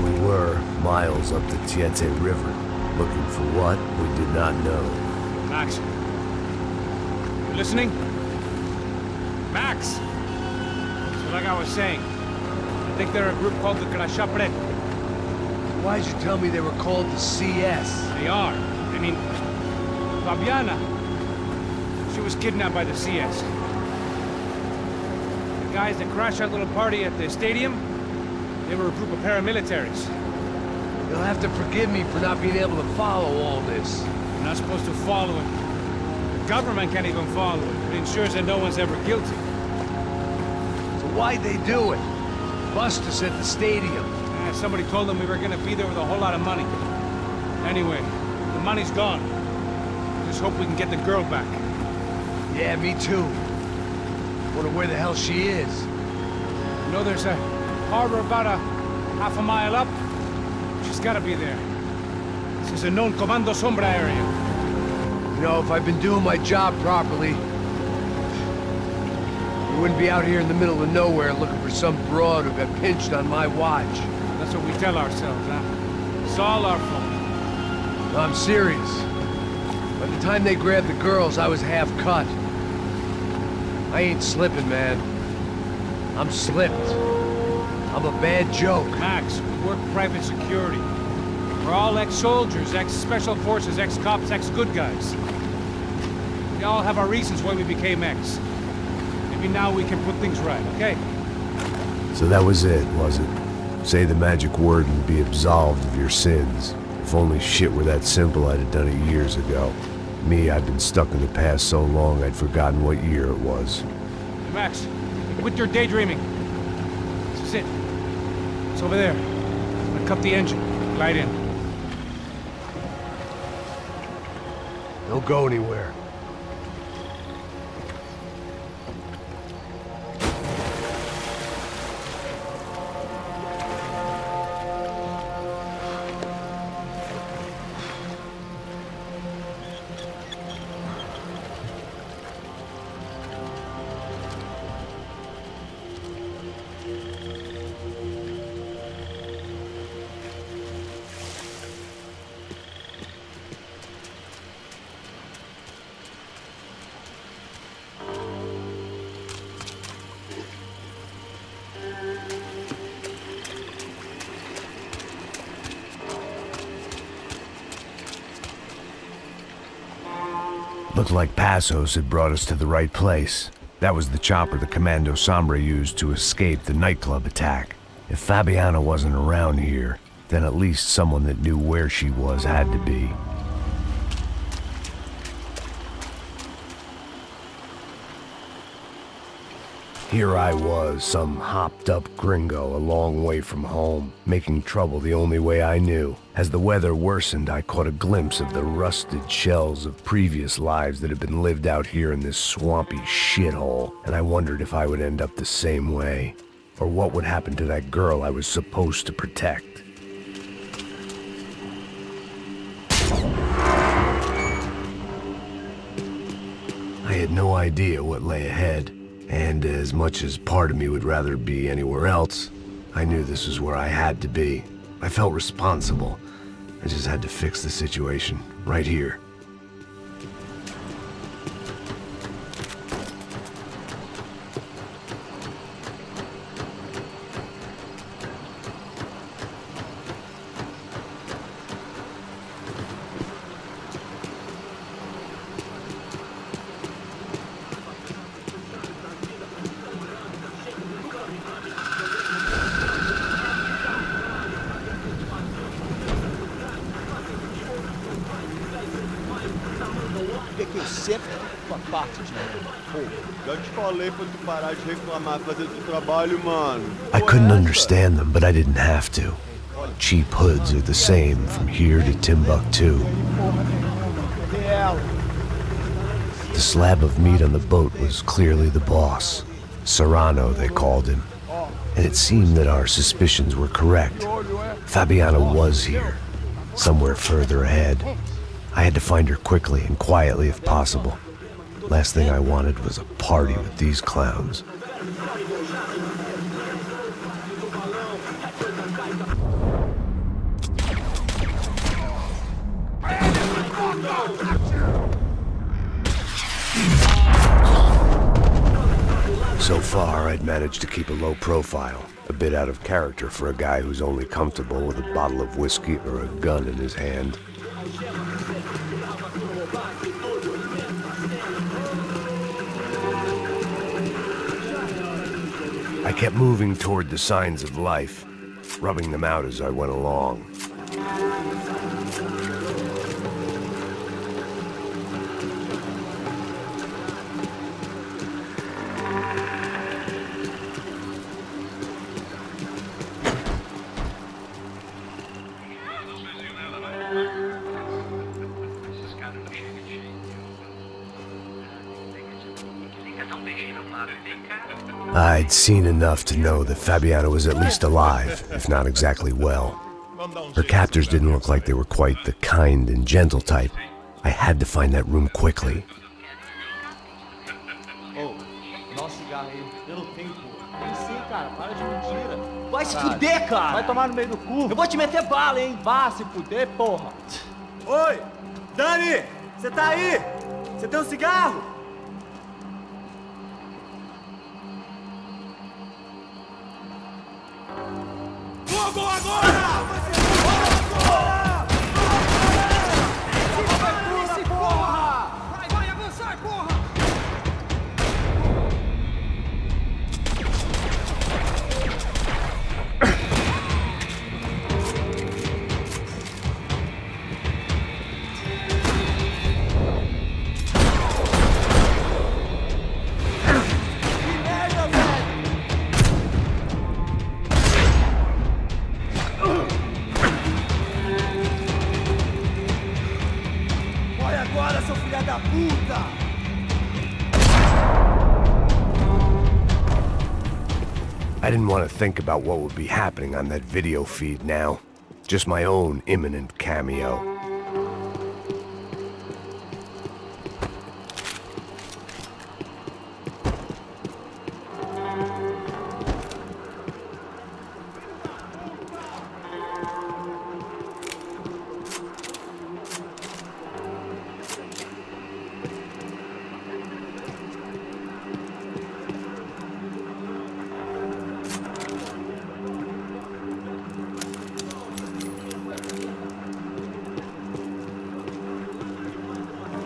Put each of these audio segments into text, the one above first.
we were, miles up the Tiete River. Looking for what, we did not know. Max. You listening? Max! So like I was saying, I think they're a group called the Crachapret. Why'd you tell me they were called the CS? They are. I mean, Fabiana. She was kidnapped by the CS. The guys that crashed that little party at the stadium, they were a group of paramilitaries. You'll have to forgive me for not being able to follow all this. You're not supposed to follow it. The government can't even follow it. It ensures that no one's ever guilty. So why'd they do it? Bust us at the stadium. Somebody told them we were gonna be there with a whole lot of money. Anyway, the money's gone. Just hope we can get the girl back. Yeah, me too. Wonder where the hell she is. You know there's a harbor about a half a mile up? She's gotta be there. This is a known Comando Sombra area. You know, if I've been doing my job properly, we wouldn't be out here in the middle of nowhere looking for some broad who got pinched on my watch. That's what we tell ourselves, huh? It's all our fault. No, I'm serious. By the time they grabbed the girls, I was half cut. I ain't slipping, man. I'm slipped. I'm a bad joke. Max, we work private security. We're all ex-soldiers, ex-special forces, ex-cops, ex-good guys. We all have our reasons why we became ex. Maybe now we can put things right, okay? So that was it, was it? Say the magic word and be absolved of your sins. If only shit were that simple, I'd have done it years ago. Me, I've been stuck in the past so long I'd forgotten what year it was. Hey, Max, quit your daydreaming. This is it. It's over there. I'm gonna cut the engine. Glide in. Don't go anywhere. Looked like Passos had brought us to the right place. That was the chopper the Comando Sombra used to escape the nightclub attack. If Fabiana wasn't around here, then at least someone that knew where she was had to be. Here I was, some hopped-up gringo a long way from home, making trouble the only way I knew. As the weather worsened, I caught a glimpse of the rusted shells of previous lives that had been lived out here in this swampy shithole, and I wondered if I would end up the same way, or what would happen to that girl I was supposed to protect. I had no idea what lay ahead. And as much as part of me would rather be anywhere else, I knew this was where I had to be. I felt responsible. I just had to fix the situation, right here. I couldn't understand them, but I didn't have to. Cheap hoods are the same from here to Timbuktu. The slab of meat on the boat was clearly the boss. Serrano, they called him. And it seemed that our suspicions were correct. Fabiana was here, somewhere further ahead. I had to find her quickly and quietly if possible. Last thing I wanted was a party with these clowns. So far, I'd managed to keep a low profile, a bit out of character for a guy who's only comfortable with a bottle of whiskey or a gun in his hand. I kept moving toward the signs of life, rubbing them out as I went along. I'd seen enough to know that Fabiana was at least alive, if not exactly well. Her captors didn't look like they were quite the kind and gentle type. I had to find that room quickly. Vai se fuder, cara! Vai tomar no meio do cu! Eu vou te meter bala, hein? Vá se fuder, porra! Oi! Dani! Você tá aí? Você tem um cigarro? Fogo agora! Esse porra! Vai avançar, porra! I didn't want to think about what would be happening on that video feed now. Just my own imminent cameo.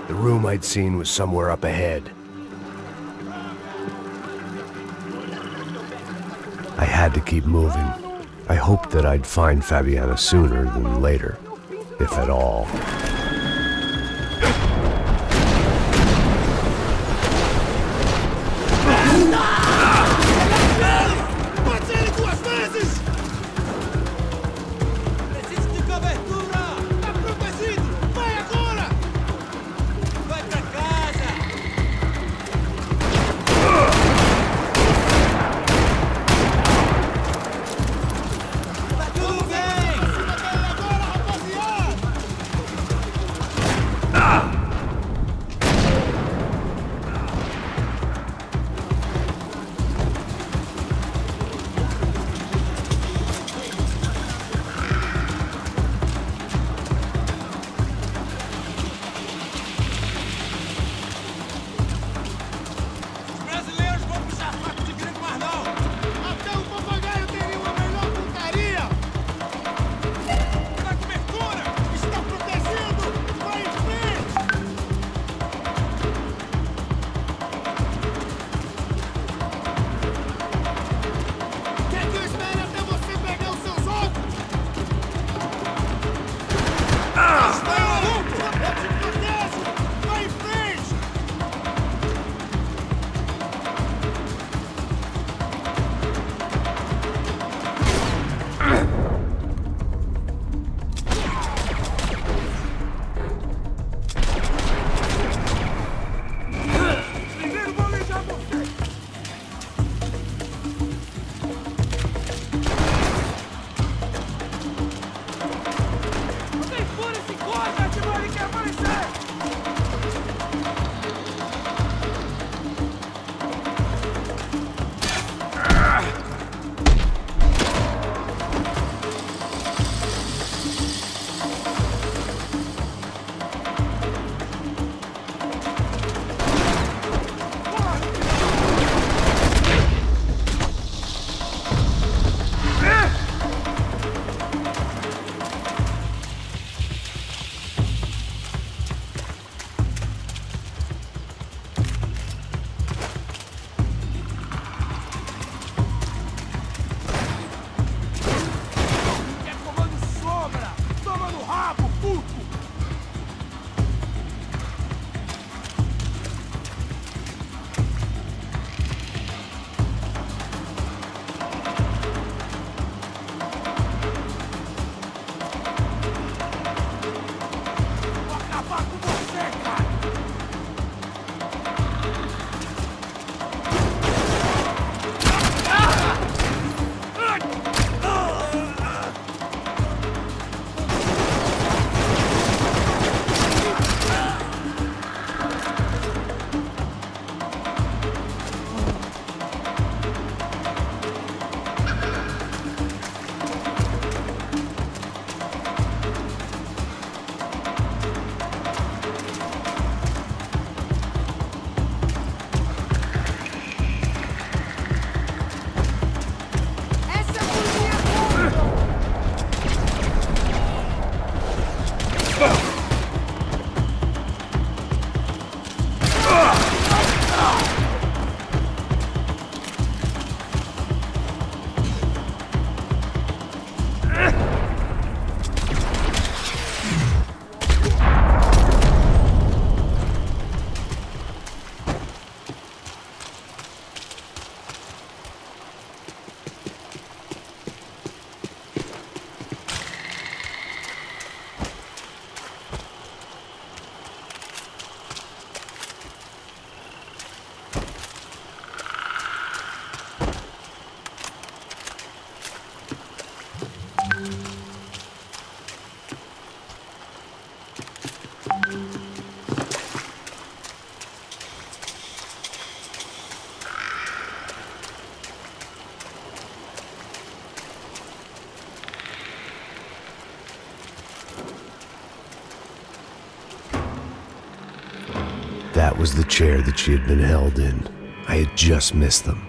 The room I'd seen was somewhere up ahead. I had to keep moving. I hoped that I'd find Fabiana sooner than later, if at all. That was the chair that she had been held in. I had just missed them.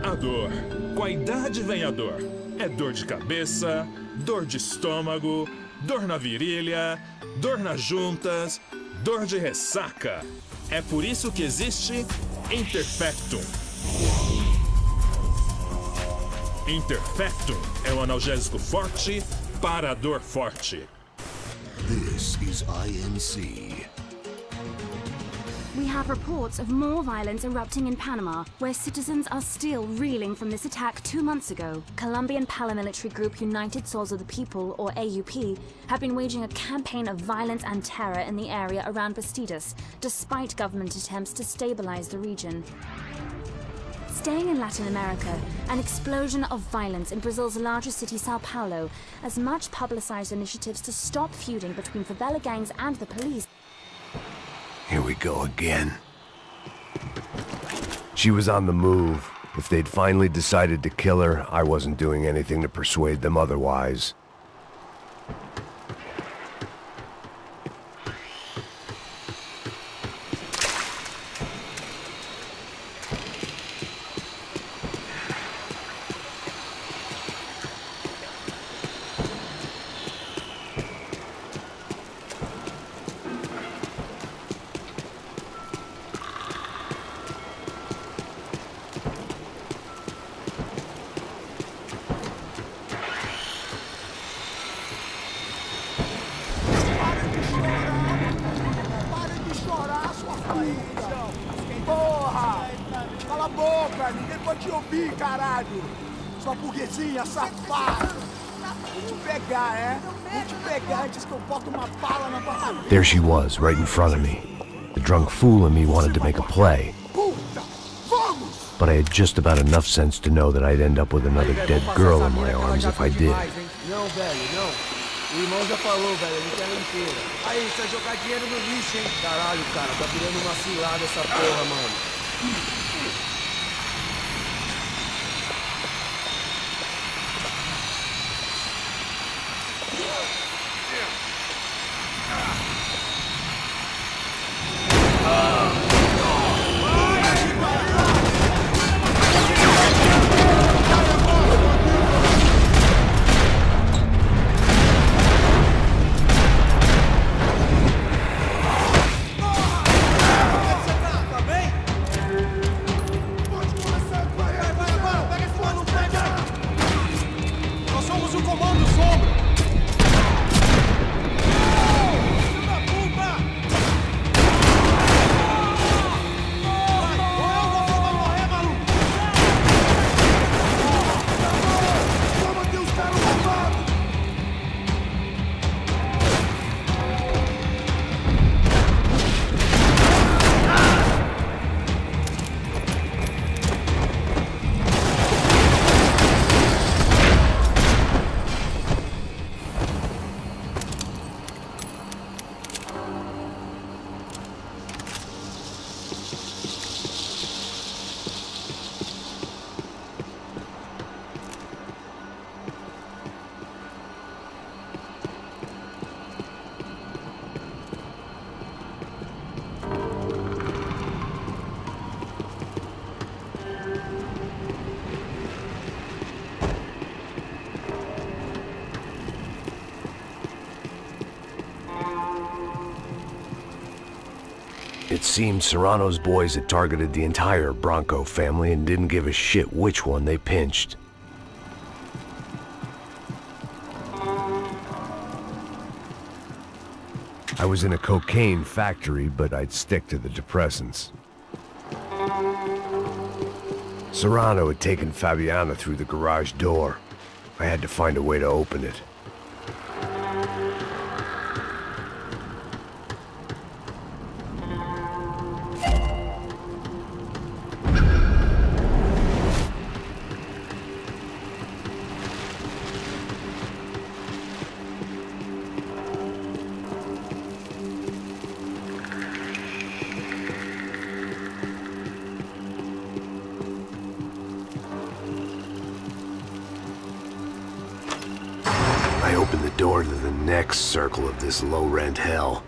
A dor. Com a idade vem a dor. É dor de cabeça, dor de estômago, dor na virilha, dor nas juntas, dor de ressaca. É por isso que existe Interfectum. Interfectum é um analgésico forte para a dor forte. This is INC. We have reports of more violence erupting in Panama, where citizens are still reeling from this attack 2 months ago. Colombian paramilitary group United Souls of the People, or AUP, have been waging a campaign of violence and terror in the area around Bastidas, despite government attempts to stabilize the region. Staying in Latin America, an explosion of violence in Brazil's largest city, Sao Paulo, as much publicized initiatives to stop feuding between favela gangs and the police. Here we go again. She was on the move. If they'd finally decided to kill her, I wasn't doing anything to persuade them otherwise. Porra! Cala a boca! Ninguém pode te ouvir, caralho! Sua burguesinha safada! Vou te pegar, é? Vou te pegar antes que eu boto uma bala na tua cabeça! There she was, right in front of me. The drunk fool in me wanted to make a play. Puta! Vamos! But I had just about enough sense to know that I'd end up with another dead girl in my arms if I did. Não, velho, não. O irmão já falou, velho, ele quer ela inteira. Aí, você vai jogar dinheiro no lixo, hein? Caralho, cara, tá virando uma cilada essa porra, mano. It seemed Serrano's boys had targeted the entire Bronco family and didn't give a shit which one they pinched. I was in a cocaine factory, but I'd stick to the depressants. Serrano had taken Fabiana through the garage door. I had to find a way to open it. door to the next circle of this low-rent hell.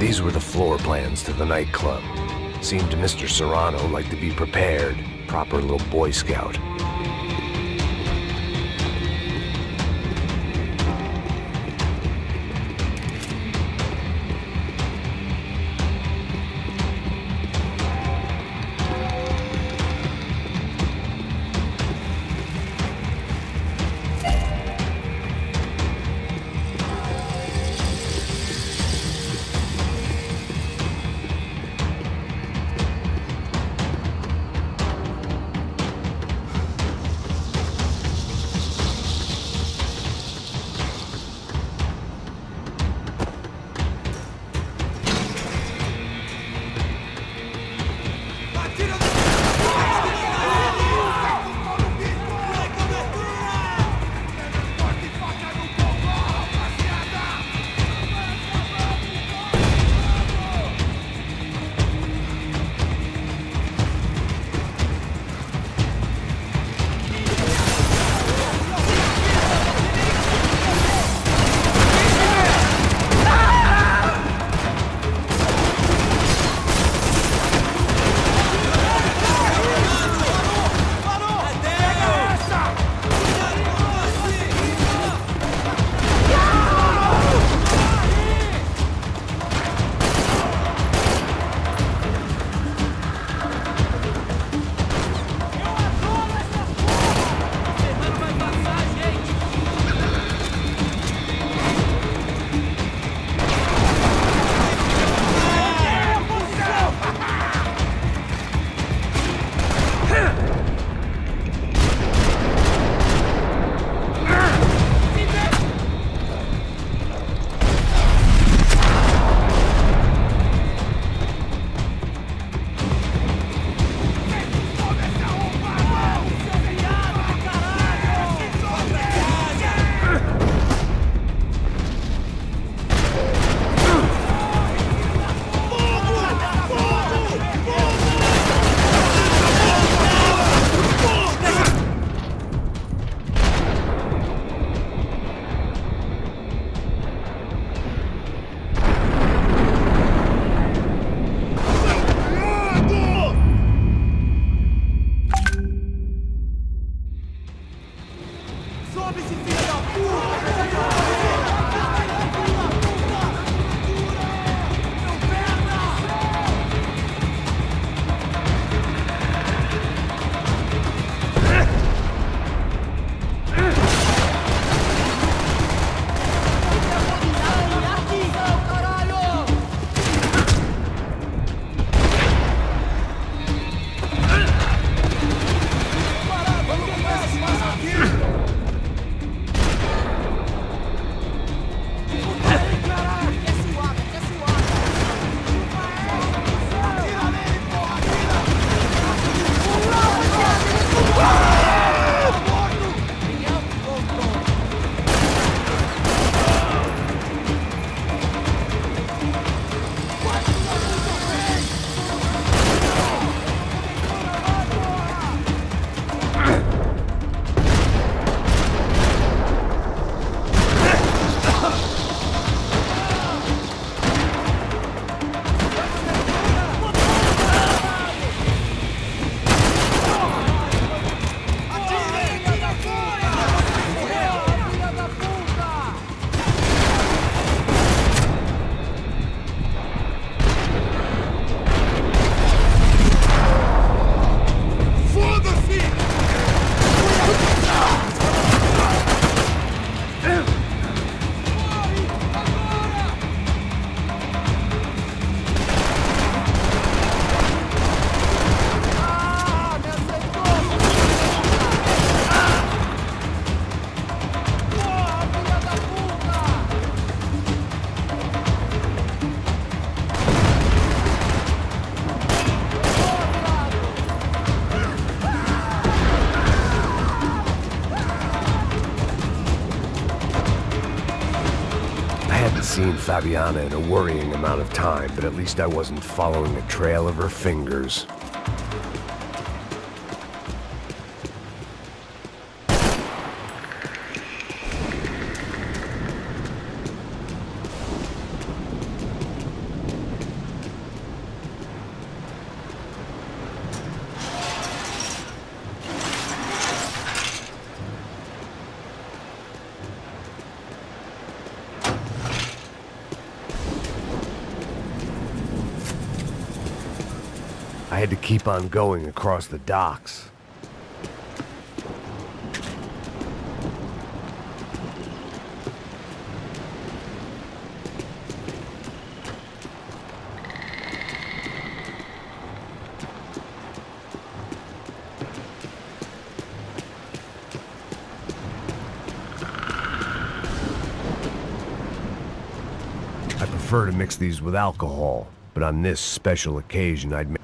These were the floor plans to the nightclub. Seemed to Mr. Serrano like to be prepared. Proper little Boy Scout. seen Fabiana in a worrying amount of time, but at least I wasn't following a trail of her fingers. I had to keep on going across the docks. I prefer to mix these with alcohol, but on this special occasion I'd make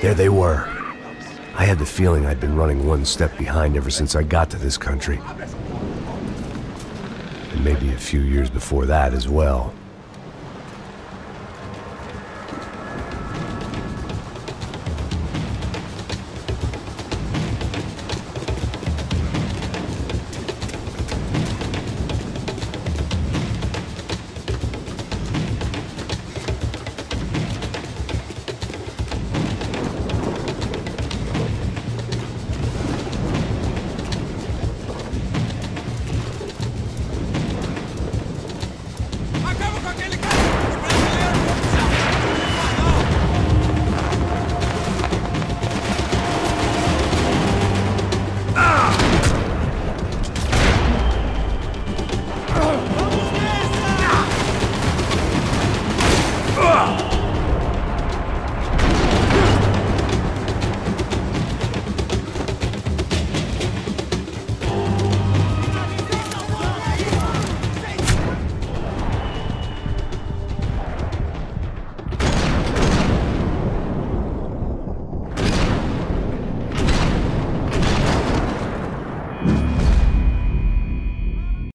There they were. I had the feeling I'd been running one step behind ever since I got to this country. And maybe a few years before that as well.